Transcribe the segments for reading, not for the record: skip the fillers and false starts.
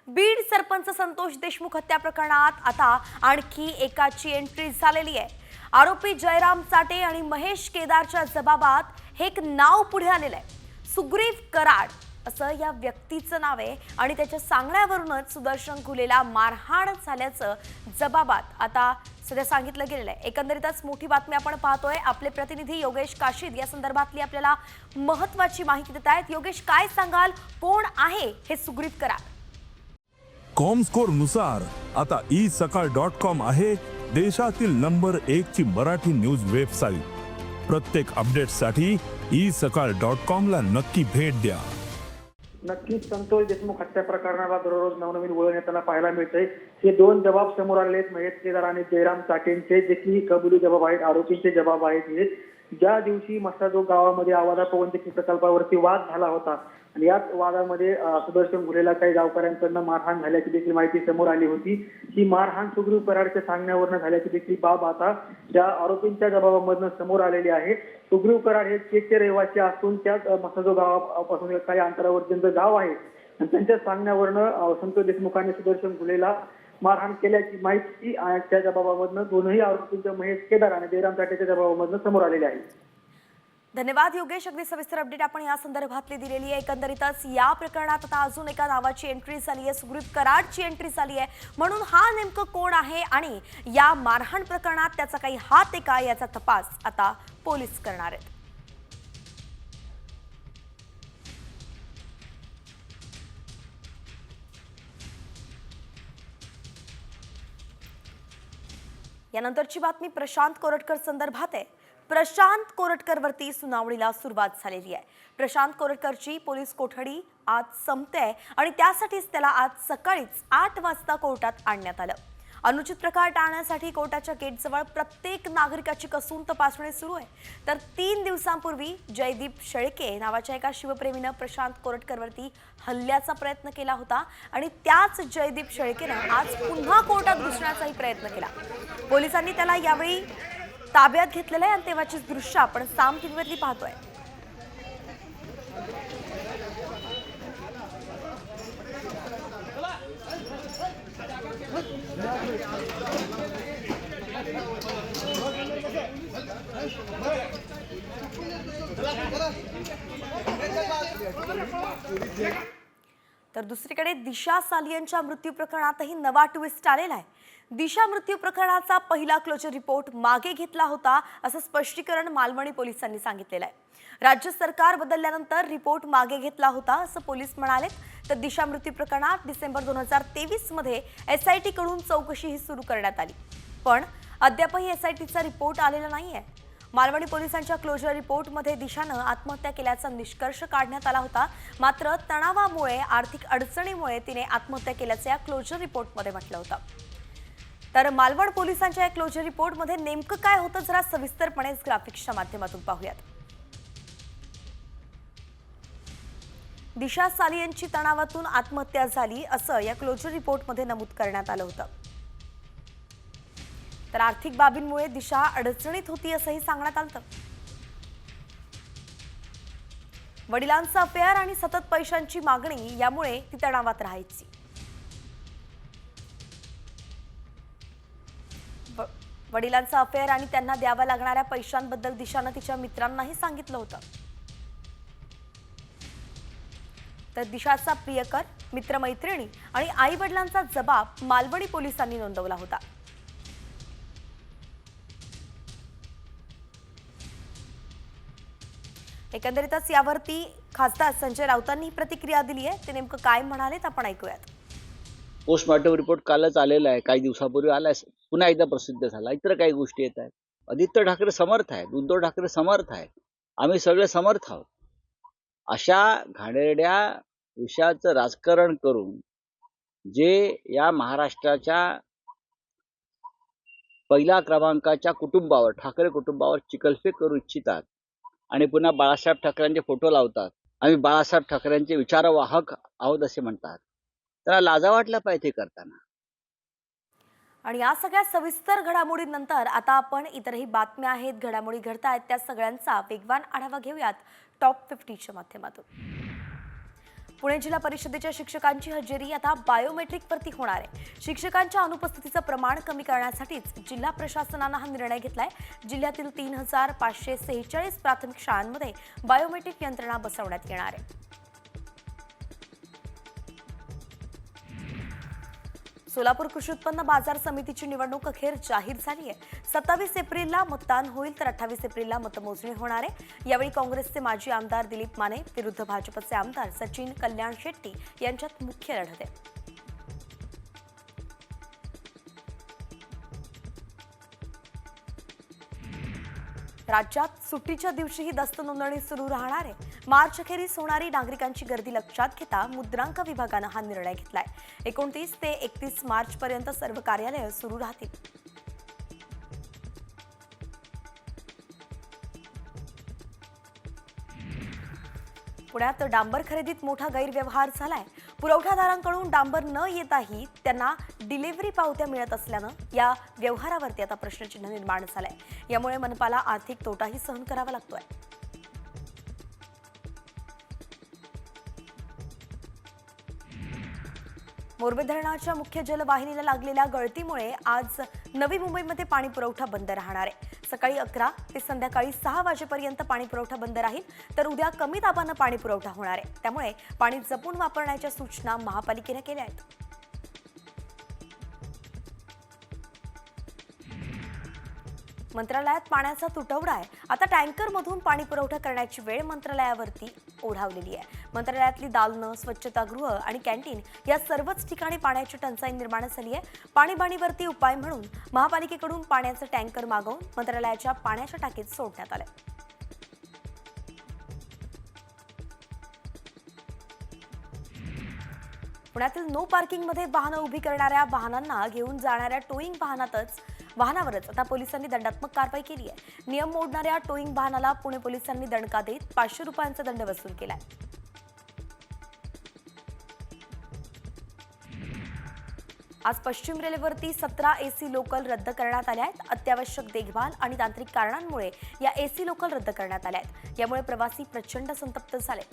बीड सरपंच संतोष देशमुख हत्या प्रकरणात आता आणखी एकाची एंट्री झालेली आहे। आरोपी जयराम चाटे आणि महेश केदारच्या जबाबात हे एक नाव पुढे आलेलं आहे। सुग्रीव कराड असं या व्यक्तीचं नाव आहे आणि त्याच्या सांगण्यावरूनच सुदर्शन घुलेला मारहाण झाल्याचं जबाबात आता सध्या सांगितलं गेलेलं आहे। एकंदरीतच मोठी बातमी आपण पाहतोय। आपले प्रतिनिधी योगेश काशीद या संदर्भातली आपल्याला महत्त्वाची माहिती देत आहेत। योगेश, काय सांगाल, कोण आहे हे सुग्रीव कराड? कॉमस्कोर नुसार आता isakal.com आहे देशातील नंबर 1 ची मराठी न्यूज वेबसाईट। प्रत्येक अपडेटसाठी isakal.com ला नक्की भेट द्या। नक्कीच संतोष देशमुख हत्या प्रकरणाला दररोज नवनवीन वळण येताना पाहायला मिळतंय। हे दोन जबाब समोर आले आहेत, महेश केदार आणि जयराम चाटेंचे, जे की कबुली जबाब आहेत, आरोपींचे जबाब आहेत। हे ज्या दिवशी मसाजोग गावामध्ये आवाजा पवनचक्की प्रकल्पावरती वाद झाला होता आणि याच वादामध्ये सुदर्शन घुलेला काही गावकऱ्यांकडून मारहाण झाल्याची देखील माहिती समोर आली होती। ही मारहाण सुग्रीव कराडच्या सांगण्यावरून झाल्याची देखील बाब आता त्या आरोपींच्या जबाबामधून समोर आलेली आहे। सुग्रीव कराड हे चेकचे रहिवासी असून त्याच मसाजोग गावापासून काही अंतरावर त्यांचं गाव आहे आणि त्यांच्या सांगण्यावरून संतोष देशमुखांनी सुदर्शन घुलेला मारहाण केल्याची माहिती त्या जबाबामधून दोनही आरोपींच्या महेश केदार आणि जयराम चाटेच्या जबाबामधून समोर आलेले आहे। धन्यवाद योगेश, अगदी सविस्तर अपडेट आपण या संदर्भातली दिलेली आहे। एकंदरीतच या प्रकरणात आता अजून एका नावाची एंट्री झाली आहे, सुग्रीव कराडची एंट्री झाली आहे। म्हणून हा नेमकं कोण आहे आणि या मारहाण प्रकरणात त्याचा काही हात आहे का याचा तपास आता पोलीस करणार आहेत। यानंतरची बातमी प्रशांत कोरटकर संदर्भात आहे। प्रशांत कोरटकरवरती सुनावणीला सुरुवात झालेली आहे। प्रशांत कोरटकरची पोलीस कोठडी आज संपते आणि त्यासाठीच त्याला आज सकाळीच 8 वाजता कोर्टात आणण्यात आलं। अनुचित प्रकार टाळण्यासाठी कोर्टाच्या गेटजवळ प्रत्येक नागरिकाची कसून तपासणी सुरू आहे। तर 3 दिवसांपूर्वी जयदीप शेळके नावाच्या एका शिवप्रेमीनं प्रशांत कोरटकरवरती हल्ल्याचा प्रयत्न केला होता आणि त्याच जयदीप शेळकेनं आज पुन्हा कोर्टात घुसण्याचाही प्रयत्न केला। पोलिसांनी त्याला यावेळी ताब्यात घेतलेलं आहे आणि तेव्हाची दृश्य आपण साम टीव्हीवरती पाहतोय। तर दुसरीकडे दिशा सालियनच्या मृत्यू प्रकरणातही नवा ट्विस्ट आलेला आहे। दिशा मृत्यू प्रकरणाचा पहिला क्लोजर रिपोर्ट मागे घेतला होता असं स्पष्टीकरण मालवणी पोलिसांनी सांगितलेलं आहे। राज्य सरकार बदलल्यानंतर रिपोर्ट मागे घेतला होता असं पोलीस म्हणाले। तर दिशा मृत्यू प्रकरणात डिसेंबर 2023 मध्ये SIT कडून चौकशी सुरू करण्यात आली, पण अद्यापही SITचा रिपोर्ट आलेला नाहीये। मालवणी पोलिसांच्या क्लोजर रिपोर्टमध्ये दिशानं आत्महत्या केल्याचा निष्कर्ष काढण्यात आला होता, मात्र तणावामुळे आर्थिक अडचणीमुळे तिने आत्महत्या केल्याचं या क्लोजर रिपोर्टमध्ये म्हटलं होतं। तर मालवण पोलिसांच्या या क्लोजर रिपोर्टमध्ये नेमकं काय होतं जरा सविस्तरपणे ग्राफिक्सच्या माध्यमातून पाहूयात। दिशा सालियनची तणावातून आत्महत्या झाली असं या क्लोजर रिपोर्टमध्ये नमूद करण्यात आलं होतं। तर आर्थिक बाबींमुळे दिशा अडचणीत होती असंही सांगण्यात आलं। वडिलांचा अफेअर आणि सतत पैशांची मागणी यामुळे ती तणावात राहायची। वडिलांचा अफेअर आणि त्यांना द्याव्या लागणाऱ्या पैशांबद्दल दिशानं तिच्या मित्रांनाही सांगितलं होतं। तर दिशाचा प्रियकर, मित्रमैत्रिणी आणि आई वडिलांचा जबाब मालवणी पोलिसांनी नोंदवला होता। एकंदरीतच यावरती खासदार संजय राऊतांनी प्रतिक्रिया दिली आहे। ते नेमकं काय म्हणालेत आपण ऐकूयात। पोस्टमॉर्टम रिपोर्ट कालच आलेला आहे, काही दिवसापूर्वी आलाय, पुन्हा एकदा प्रसिद्ध झाला। इतर काही गोष्टी येत आहेत। आदित्य ठाकरे समर्थ आहेत, उद्धव ठाकरे समर्थ आहेत, आम्ही सगळे समर्थ आहोत। अशा घाणेरड्या विषयाचं राजकारण करून जे या महाराष्ट्राच्या पहिल्या क्रमांकाच्या कुटुंबावर, ठाकरे कुटुंबावर चिखलफेक करू इच्छितात आणि पुन्हा बाळासाहेब ठाकरेंचे फोटो लावतात, आम्ही बाळासाहेब ठाकरेंचे विचारवाहक आहोत असे म्हणतात, त्याला लाजा वाटला पाहिजे करताना। आणि या सगळ्या सविस्तर घडामोडींनंतर आता आपण इतरही बातम्या आहेत, घडामोडी घडतायत, त्या सगळ्यांचा वेगवान आढावा घेऊयात टॉप 50च्या माध्यमातून। पुणे जिल्हा परिषदेच्या शिक्षकांची हजेरी आता बायोमेट्रिकवरती होणार आहे. शिक्षकांच्या अनुपस्थितीचं प्रमाण कमी करण्यासाठीच जिल्हा प्रशासनानं हा निर्णय घेतलाय. जिल्ह्यातील 3546 प्राथमिक शाळांमध्ये बायोमेट्रिक यंत्रणा बसवण्यात येणार आहे. सोलापूर कृषी उत्पन्न बाजार समितीची निवडणूक अखेर जाहीर झाली आहे. 27 एप्रिलला मतदान होईल तर 28 एप्रिलला मतमोजणी होणार आहे. यावेळी काँग्रेसचे माजी आमदार दिलीप माने विरुद्ध भाजपचे आमदार सचिन कल्याण शेट्टी यांच्यात मुख्य लढत आहे. राज्यात सुट्टीच्या दिवशीही दस्त नोंदणी सुरू राहणार आहे. मार्च अखेरीस होणारी नागरिकांची गर्दी लक्षात घेता मुद्रांक विभागानं हा निर्णय घेतलाय. 29 ते 31 मार्च पर्यंत सर्व कार्यालयं सुरू राहतील. पुण्यात डांबर खरेदीत मोठा गैरव्यवहार झालाय. पुरवठादारांकडून डांबर न येताही त्यांना डिलिव्हरी पावत्या मिळत असल्यानं या व्यवहारावरती आता प्रश्नचिन्ह निर्माण झालंय. यामुळे मनपाला आर्थिक तोटाही सहन करावा लागतोय. मोरबे धरणाच्या मुख्य जलवाहिनीला लागलेल्या गळतीमुळे आज नवी मुंबईमध्ये पाणी पुरवठा बंद राहणार आहे. सकाळी 11 ते संध्याकाळी 6 वाजेपर्यंत पाणी पुरवठा बंद राहील, तर उद्या कमी दाबानं पाणी पुरवठा होणार आहे. त्यामुळे पाणी जपून वापरण्याच्या सूचना महापालिकेने केल्या आहेत. मंत्रालयात पाण्याचा तुटवडा आहे. आता टँकरमधून पाणी पुरवठा करण्याची वेळ मंत्रालयावरती ओढावलेली आहे. मंत्रालयातली दालनं, स्वच्छतागृह आणि कॅन्टीन या सर्वच ठिकाणी पाण्याची टंचाई निर्माण झाली आहे. पाणीबाणीवरती उपाय म्हणून महापालिकेकडून पाण्याचे टँकर मागवून मंत्रालयाच्या पाण्याच्या टाकीत सोडण्यात आले. पुण्यातील नो पार्किंगमध्ये वाहनं उभी करणाऱ्या वाहनांना घेऊन जाणाऱ्या टोईंग वाहनावरच आता पोलिसांनी दंडात्मक कारवाई केली आहे. नियम मोडणाऱ्या टोईंग वाहनाला पुणे पोलिसांनी दणका देत 500 रुपयांचा दंड वसूल केलाय. आज पश्चिम रेल्वेवरती 17 एसी लोकल रद्द करण्यात आल्या आहेत. अत्यावश्यक देखभाल आणि तांत्रिक कारणांमुळे या एसी लोकल रद्द करण्यात आल्या आहेत. यामुळे प्रवासी प्रचंड संतप्त झाले.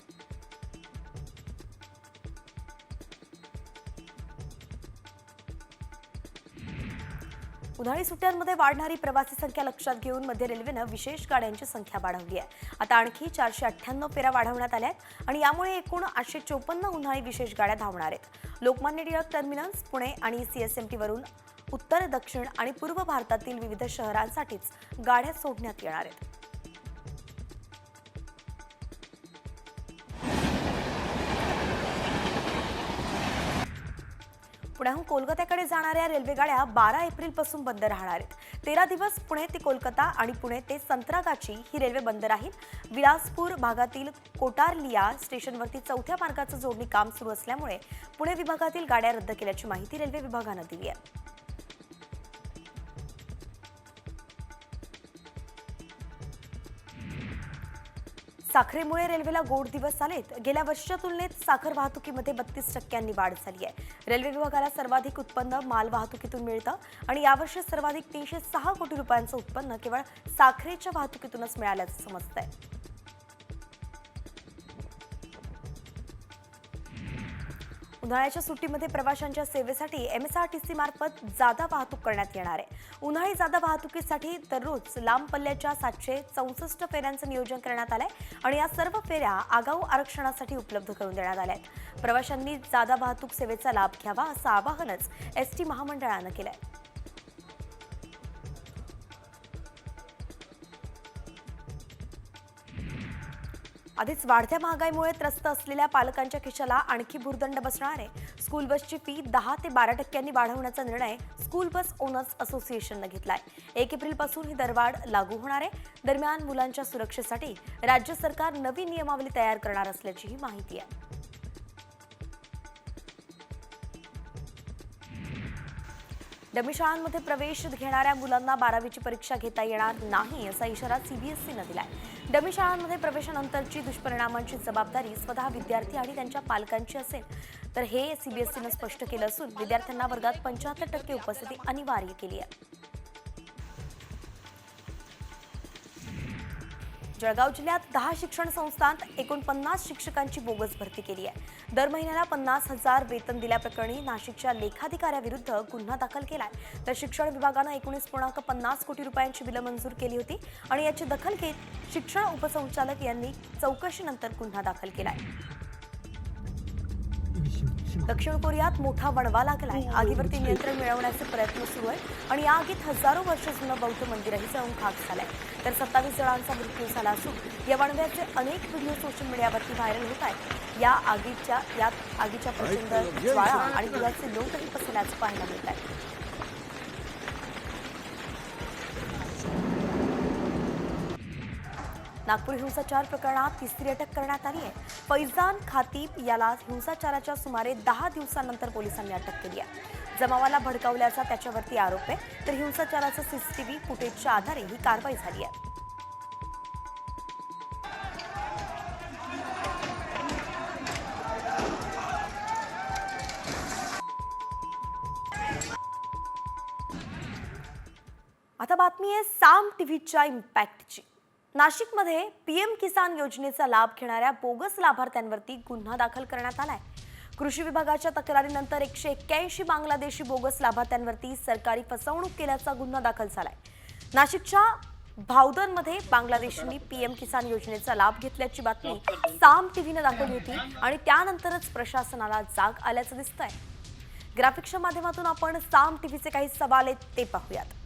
उन्हाळी सुट्ट्यांमध्ये वाढणारी प्रवासी संख्या लक्षात घेऊन मध्य रेल्वेनं विशेष गाड्यांची संख्या वाढवली आहे. आता आणखी 498 फेऱ्या वाढवण्यात आल्या आहेत आणि यामुळे एकूण 854 उन्हाळी विशेष गाड्या धावणार आहेत. लोकमान्य टिळक टर्मिनस, पुणे आणि CSMT वरून उत्तर, दक्षिण आणि पूर्व भारतातील विविध शहरांसाठीच गाड्या सोडण्यात येणार आहेत. पुण्याहून कोलकात्याकडे जाणाऱ्या रेल्वेगाड्या 12 एप्रिलपासून बंद राहणार आहेत. 13 दिवस पुणे ते कोलकाता आणि पुणे ते संत्रागाची ही रेल्वे बंद राहील. विलासपूर भागातील कोटारलिया स्टेशनवरती 4थ्या मार्गाचं जोडणी काम सुरू असल्यामुळे पुणे विभागातील गाड्या रद्द केल्याची माहिती रेल्वे विभागानं दिली आहे. साखरेमुळे रेल्वेला गोड दिवस आलेत. गेल्या वर्षीच्या तुलनेत साखर वाहतुकीमध्ये 32% वाढ झाली आहे. रेल्वे विभागाला सर्वाधिक उत्पन्न माल वाहतुकीतून मिळतं आणि यावर्षी सर्वाधिक 306 कोटी रुपयांचं उत्पन्न केवळ साखरेच्या वाहतुकीतूनच मिळाल्याचं समजतंय. उन्हाळ्याच्या सुट्टीमध्ये प्रवाशांच्या सेवेसाठी MSRTC मार्फत जादा वाहतूक करण्यात येणार आहे. उन्हाळी जादा वाहतुकीसाठी दररोज लांब पल्ल्याच्या 764 फेऱ्यांचं नियोजन करण्यात आलंय आणि या सर्व फेऱ्या आगाऊ आरक्षणासाठी उपलब्ध करून देण्यात आल्या आहेत. प्रवाशांनी जादा वाहतूक सेवेचा लाभ घ्यावा असं आवाहनच ST महामंडळानं केलंय. आधीच वाढत्या महागाईमुळे त्रस्त असलेल्या पालकांच्या खिशाला आणखी भुर्दंड बसणार आहे. स्कूल बसची फी 10 ते 12% वाढवण्याचा निर्णय स्कूल बस ओनर्स असोसिएशननं घेतलाय. 1 एप्रिलपासून ही दरवाढ लागू होणार आहे. दरम्यान मुलांच्या सुरक्षेसाठी राज्य सरकार नवी नियमावली तयार करणार असल्याचीही माहिती आहे. डमी शाळांमध्ये प्रवेश घेणाऱ्या मुलांना 12वीची परीक्षा घेता येणार नाही असा इशारा CBSEनं दिलाय. डमी शाळांमध्ये प्रवेशानंतरची दुष्परिणामांची जबाबदारी स्वतः विद्यार्थी आणि त्यांच्या पालकांची असेल, तर हे CBSEनं स्पष्ट केलं असून विद्यार्थ्यांना वर्गात 75% उपस्थिती अनिवार्य केली आहे. जळगाव जिल्ह्यात 10 शिक्षण संस्थांत 49 शिक्षकांची बोगस भरती केली आहे. दर महिन्याला 50,000 वेतन दिल्याप्रकरणी नाशिकच्या लेखाधिकाऱ्याविरुद्ध गुन्हा दाखल केलाय. तर शिक्षण विभागानं 19.50 कोटी रुपयांची बिलं मंजूर केली होती आणि याची दखल घेत शिक्षण उपसंचालक यांनी चौकशीनंतर गुन्हा दाखल केलाय. दक्षिण कोरियात मोठा वणवा लागलाय. आगीवरती नियंत्रण मिळवण्याचे प्रयत्न सुरू आहेत आणि या आगीत हजारो वर्ष जुनं बौद्ध मंदिरही जळून खाक झालंय. तर 27 जणांचा मृत्यू झाला असून या वणव्याचे अनेक व्हिडिओ सोशल मीडियावरती व्हायरल होत आहेत. यात आगीच्या प्रचंड ज्वाळा आणि धुराचे लोटही पसरल्याचं पाहायला मिळत आहे. नागपूर हिंसाचार प्रकरणात तिसरी अटक करण्यात आली आहे. फैजान खातीब याला हिंसाचाराच्या सुमारे 10 दिवसांनंतर पोलिसांनी अटक केली आहे. जमावाला भडकावल्याचा त्याच्यावरती आरोप आहे. तर हिंसाचाराचं सीसीटीव्ही फुटेजच्या आधारे ही कारवाई झाली आहे. आता बातमी आहे साम टीव्हीच्या इम्पॅक्टची. नाशिकमध्ये पीएम किसान योजनेचा लाभ घेणाऱ्या बोगस लाभार्थ्यांवरती गुन्हा दाखल करण्यात आलाय. कृषी विभागाच्या तक्रारीनंतर 181 बांगलादेशी बोगस लाभार्थ्यांवरती सरकारी फसवणूक केल्याचा गुन्हा दाखल झालाय. नाशिकच्या भावदरमध्ये बांगलादेशींनी पीएम किसान योजनेचा लाभ घेतल्याची बातमी साम टीव्हीनं दाखवली होती आणि त्यानंतरच प्रशासनाला जाग आल्याचं दिसतंय. ग्राफिक्सच्या माध्यमातून आपण साम टीव्हीचे काही सवाल आहेत ते पाहूयात.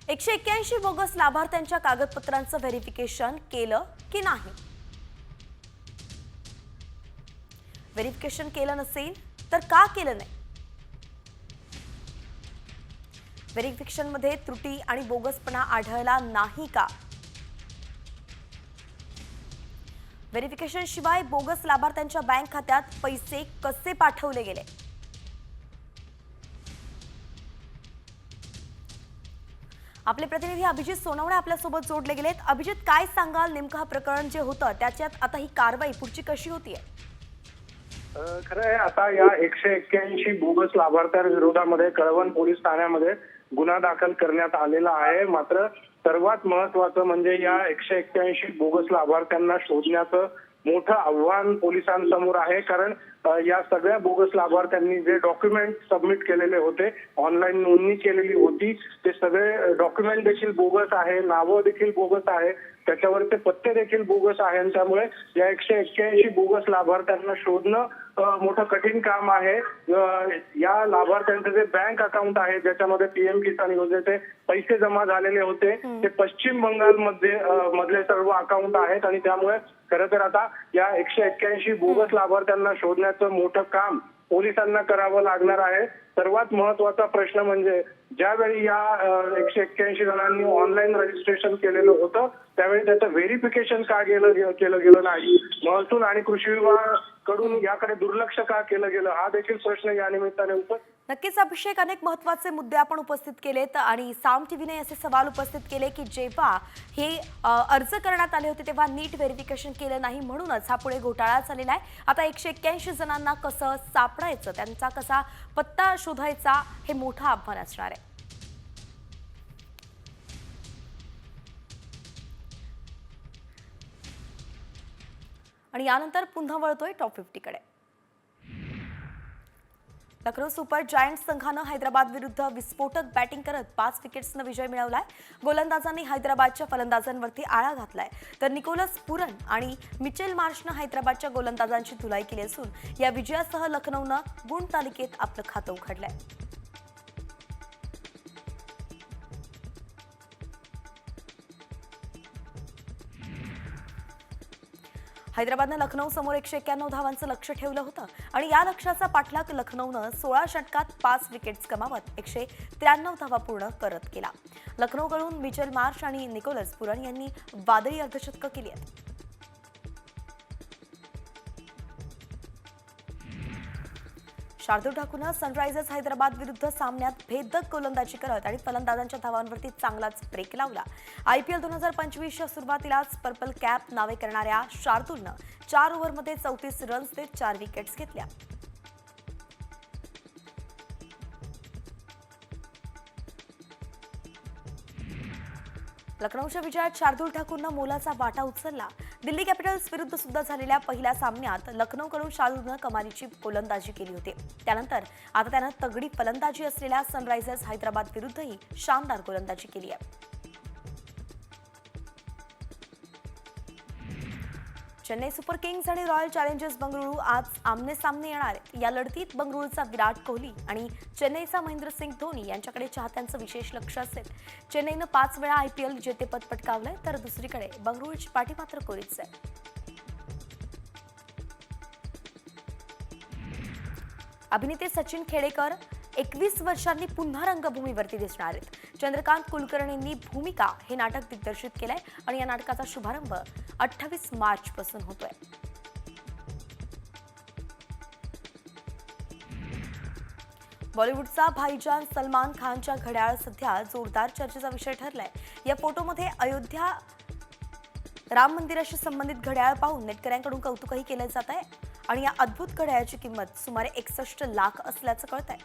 181 बोगस लाभार्थ्यांच्या कागदपत्रांचं व्हेरिफिकेशन केलं की नाही? व्हेरिफिकेशन केलं नसेल तर का केलं नाही? व्हेरिफिकेशनमध्ये त्रुटी आणि बोगसपणा आढळला नाही का? व्हेरिफिकेशन शिवाय बोगस लाभार्थ्यांच्या बँक खात्यात पैसे कसे पाठवले गेले? आपले प्रतिनिधी अभिजित सोनवणे आपल्यासोबत जोडले गेलेत. अभिजित, काय सांगाल नेमकं हा प्रकरण जे होतं त्याच्यात आता ही कारवाई पुढची कशी होतीये? खरं आहे, आता या 181 बोगस लाभार्थ्यांविरोधामध्ये कळवण पोलीस ठाण्यामध्ये गुन्हा दाखल करण्यात आलेला आहे. मात्र सर्वात महत्वाचं म्हणजे या 181 बोगस लाभार्थ्यांना शोधण्याचं मोठं आव्हान पोलिसांसमोर आहे. कारण या सगळ्या बोगस लाभार्थ्यांनी जे डॉक्युमेंट सबमिट केलेले होते, ऑनलाईन नोंदणी केलेली होती, ते सगळे डॉक्युमेंट देखील बोगस आहे, नावं देखील बोगस आहे, त्याच्यावरचे पत्ते देखील बोगस आहे. आणि त्यामुळे या 181 बोगस लाभार्थ्यांना शोधणं मोठं कठीण काम आहे. या लाभार्थ्यांचे जे बँक अकाउंट आहे ज्याच्यामध्ये पीएम किसान योजनेचे पैसे जमा झालेले होते ते पश्चिम बंगालमध्ये मधले सर्व अकाउंट आहेत आणि त्यामुळे खरं तर आता या 181 बोगस लाभार्थ्यांना शोधण्याचं मोठं काम पोलिसांना करावं लागणार आहे. सर्वात महत्वाचा प्रश्न म्हणजे ज्यावेळी या 181 जणांनी ऑनलाईन रजिस्ट्रेशन केलेलं होतं त्यावेळी त्याचं व्हेरिफिकेशन का केलं गेलं नाही, महसूल आणि कृषी विभागाकडून याकडे दुर्लक्ष का केलं गेलं, हा देखील प्रश्न या निमित्ताने नक्कीच अभिषेक, अनेक महत्त्वाचे मुद्दे आपण उपस्थित केलेत आणि साम टीव्हीने असे सवाल उपस्थित केले की जेव्हा हे अर्ज करण्यात आले होते तेव्हा नीट व्हेरिफिकेशन केलं नाही, म्हणूनच हा पुढे घोटाळा झालेला आहे. आता 181 जणांना कसं सापडायचं, त्यांचा कसा पत्ता शोधायचा, हे मोठं आव्हान असणार आहे. आणि यानंतर पुन्हा वळतोय टॉप 50 कडे. लखनौ सुपर जायंट्स संघानं हैदराबाद विरुद्ध विस्फोटक बॅटिंग करत 5 विकेट्सनं विजय मिळवलाय. गोलंदाजांनी हैदराबादच्या फलंदाजांवरती आळा घातलाय. तर निकोलस पुरन आणि मिचेल मार्शनं हैदराबादच्या गोलंदाजांची धुलाई केली असून या विजयासह लखनौनं गुण तालिकेत आपलं खातं उघडलंय. हैदराबादनं लखनौ समोर 191 धावांचं लक्ष ठेवलं होतं आणि या लक्ष्याचा पाठलाग लखनौनं 16 षटकात 5 विकेट्स गमावत 193 धावा पूर्ण करत केला. लखनौकडून मिचेल मार्श आणि निकोलस पुरन यांनी वादळी अर्धशतकं केली आहेत. शार्दुल ठाकूरनं सनरायझर्स हैदराबाद विरुद्ध सामन्यात भेदक गोलंदाजी करत आणि फलंदाजांच्या धावांवरती चांगलाच ब्रेक लावला. IPL 2025च्या सुरुवातीलाच पर्पल कॅप नावे करणाऱ्या शार्दुलनं 4 ओव्हरमध्ये 34 रन्स देत 4 विकेट्स घेतल्या. लखनौच्या विजयात शार्दूल ठाकूरनं मोलाचा वाटा उचलला. दिल्ली कॅपिटल्स विरुद्ध सुद्धा झालेल्या पहिल्या सामन्यात लखनौकडून शार्दूलनं कमालीची गोलंदाजी केली होती. त्यानंतर आता त्यानं तगडी फलंदाजी असलेल्या सनरायझर्स हैदराबाद विरुद्धही शानदार गोलंदाजी केली आहे. चेन्नई सुपर किंग्स आणि रॉयल चॅलेंजर्स बंगळुरू आज आमने सामने येणार आहेत. या लढतीत बंगळुरूचा विराट कोहली आणि चेन्नईचा महेंद्रसिंग धोनी यांच्याकडे चाहत्यांचं विशेष लक्ष असेल. चेन्नईनं 5 वेळा IPL जेतेपद पटकावलंय, तर दुसरीकडे बंगळुरूची पाठी मात्र कोरीच आहे. अभिनेते सचिन खेडेकर 21 वर्षांनी पुन्हा रंगभूमीवरती दिसणार आहेत. चंद्रकांत कुलकर्णींनी भूमिका हे नाटक दिग्दर्शित केलंय आणि या नाटकाचा शुभारंभ 28 मार्च पासून होतोय. बॉलिवूडचा भाईजान सलमान खानच्या घड्याळ सध्या जोरदार चर्चेचा विषय ठरलाय. या फोटोमध्ये अयोध्या राम मंदिराशी संबंधित घड्याळ पाहून नेटकऱ्यांकडून कौतुकही केलं जात आहे आणि या अद्भुत घड्याळाची किंमत सुमारे 61 लाख असल्याचं कळतंय.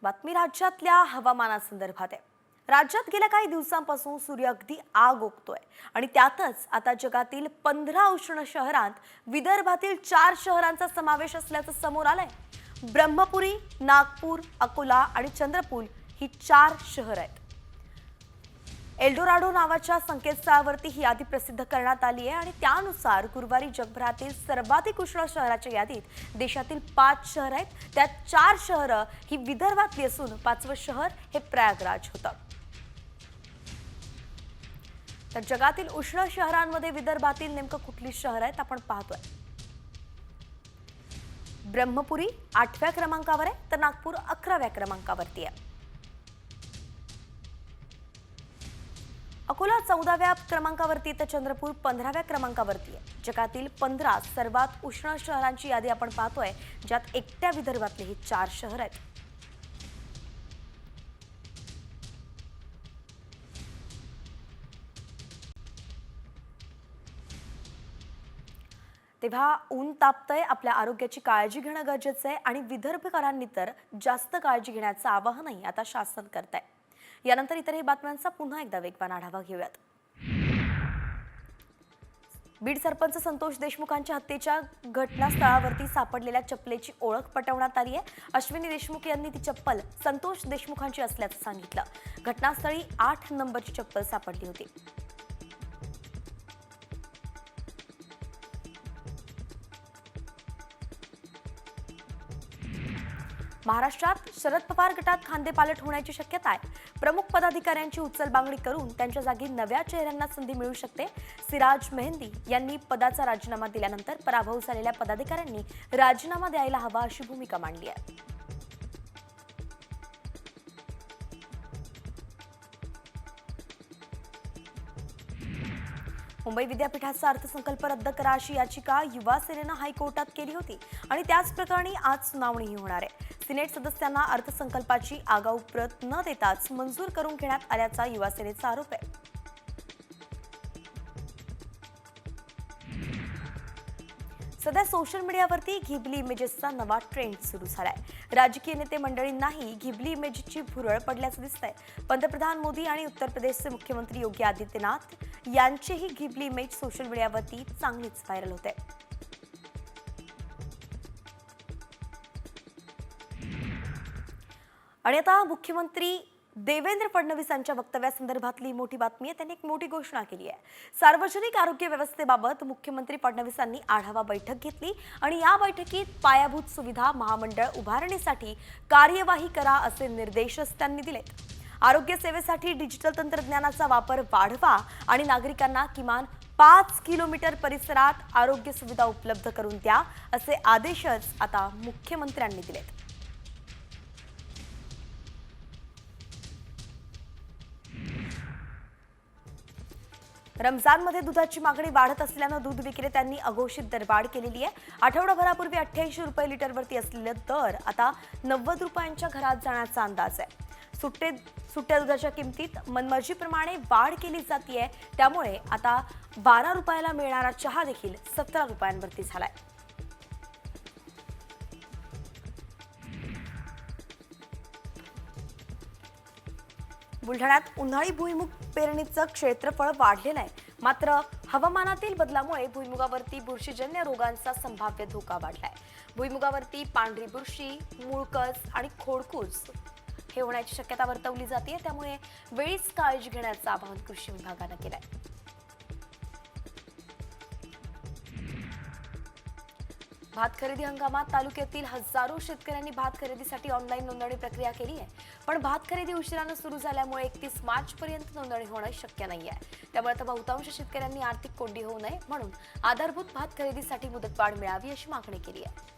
बातमी राज्यातल्या हवामानासंदर्भात आहे. राज्यात गेल्या काही दिवसांपासून सूर्य अगदी आग ओकतोय आणि त्यातच आता जगातील 15 उष्ण शहरांत विदर्भातील 4 शहरांचा समावेश असल्याचं समोर आलंय. ब्रह्मपुरी, नागपूर, अकोला आणि चंद्रपूर ही 4 शहर आहेत. एल्डोराडो नावाच्या संकेतस्थळावरती ही यादी प्रसिद्ध करण्यात आली आहे आणि त्यानुसार गुरुवारी जगभरातील सर्वाधिक उष्ण शहराच्या यादीत देशातील 5 शहर आहेत. त्यात 4 शहरं ही विदर्भातली असून 5वं शहर हे प्रयागराज होतं. तर जगातील उष्ण शहरांमध्ये विदर्भातील नेमकं कुठली शहर आहेत आपण पाहतोय. ब्रह्मपुरी 8व्या क्रमांकावर आहे, तर नागपूर 11व्या क्रमांकावरती आहे. अकोला 14व्या क्रमांकावरती तर चंद्रपूर 15व्या क्रमांकावरती आहे. जगातील 15 सर्वात उष्ण शहरांची यादी आपण पाहतोय, ज्यात एकट्या विदर्भातले ही 4 शहर आहेत. तेव्हा ऊन तापतंय, आपल्या आरोग्याची काळजी घेणं गरजेचं आहे आणि विदर्भकरांनी तर जास्त काळजी घेण्याचं आवाहनही आता शासन करत आहे. यानंतर इतरही बातम्यांचा पुन्हा एकदा वेगवान आढावा घेऊयात. बीड सरपंच संतोष देशमुखांच्या हत्येच्या घटनास्थळावरती सापडलेल्या चप्पलेची ओळख पटवण्यात आली आहे. अश्विनी देशमुख यांनी ती चप्पल संतोष देशमुखांची असल्याचं सांगितलं. घटनास्थळी 8 नंबरची चप्पल सापडली होती. महाराष्ट्रात शरद पवार गटात खांदेपालट होण्याची शक्यता आहे. प्रमुख पदाधिकाऱ्यांची उचलबांगडी करून त्यांच्या जागी नव्या चेहऱ्यांना संधी मिळू शकते. सिराज मेहंदी यांनी पदाचा राजीनामा दिल्यानंतर पराभव झालेल्या पदाधिकाऱ्यांनी राजीनामा द्यायला हवा अशी भूमिका मांडली आहे. मुंबई विद्यापीठाचा अर्थसंकल्प रद्द करा अशी याचिका युवा सेनेनं हायकोर्टात केली होती आणि त्याच प्रकरणी आज सुनावणीही होणार आहे. सिनेट सदस्यांना अर्थसंकल्पाची आगाऊ प्रत न देताच मंजूर करून घेण्यात आल्याचा युवा सेनेचा आरोप आहे. सध्या सोशल मीडियावरती घिबली इमेजेसचा नवा ट्रेंड सुरू झालाय. राजकीय नेते मंडळींनाही घिबली इमेजची भुरळ पडल्याचं दिसतंय. पंतप्रधान मोदी आणि उत्तर प्रदेशचे मुख्यमंत्री योगी आदित्यनाथ यांचेही घिबली इमेज सोशल मीडियावरती चांगलीच व्हायरल होते. आणि आता मुख्यमंत्री देवेंद्र फडणवीस यांच्या वक्तव्यासंदर्भातली मोठी बातमी आहे. त्यांनी एक मोठी घोषणा केली आहे. सार्वजनिक आरोग्य व्यवस्थेबाबत मुख्यमंत्री फडणवीसांनी आढावा बैठक घेतली आणि या बैठकीत पायाभूत सुविधा महामंडळ उभारणीसाठी कार्यवाही करा असे निर्देशच त्यांनी दिलेत. आरोग्य सेवेसाठी डिजिटल तंत्रज्ञानाचा वापर वाढवा आणि नागरिकांना किमान 5 किलोमीटर परिसरात आरोग्य सुविधा उपलब्ध करून द्या असे आदेशच आता मुख्यमंत्र्यांनी दिलेत. रमजानमध्ये दुधाची मागणी वाढत असल्यानं दूध विक्रेत्यांनी अघोषित दरवाढ केलेली आहे. आठवडाभरापूर्वी 88 रुपये लिटरवरती असलेले दर आता 90 रुपयांच्या घरात जाण्याचा अंदाज आहे. सुट्ट्या दुधाच्या किमतीत मनमर्जीप्रमाणे वाढ केली जाते. त्यामुळे आता 12 रुपयाला मिळणारा चहा देखील 17 रुपयांवरती झालाय. बुलढाण्यात उन्हाळी भुईमुग पेरणीचं क्षेत्रफळ वाढलेलं आहे. मात्र हवामानातील बदलामुळे भुईमुगावरती बुरशीजन्य रोगांचा संभाव्य धोका वाढलाय. भुईमुगावरती पांढरी बुरशी, मुळकस आणि खोडकूस हे होण्याची शक्यता वर्तवली जाते. त्यामुळे वेळीच काळजी घेण्याचं आवाहन कृषी विभागानं केलंय. भात खरेदी हंगामात तालुक्यातील हजारो शेतकऱ्यांनी भात खरेदीसाठी ऑनलाईन नोंदणी प्रक्रिया केली आहे. पण भात खरेदी उशिरानं सुरू झाल्यामुळे 31 मार्चपर्यंत नोंदणी होणं शक्य नाही आहे. त्यामुळे आता बहुतांश शेतकऱ्यांनी आर्थिक कोंडी होऊ नये म्हणून आधारभूत भात खरेदीसाठी मुदतवाढ मिळावी अशी मागणी केली आहे.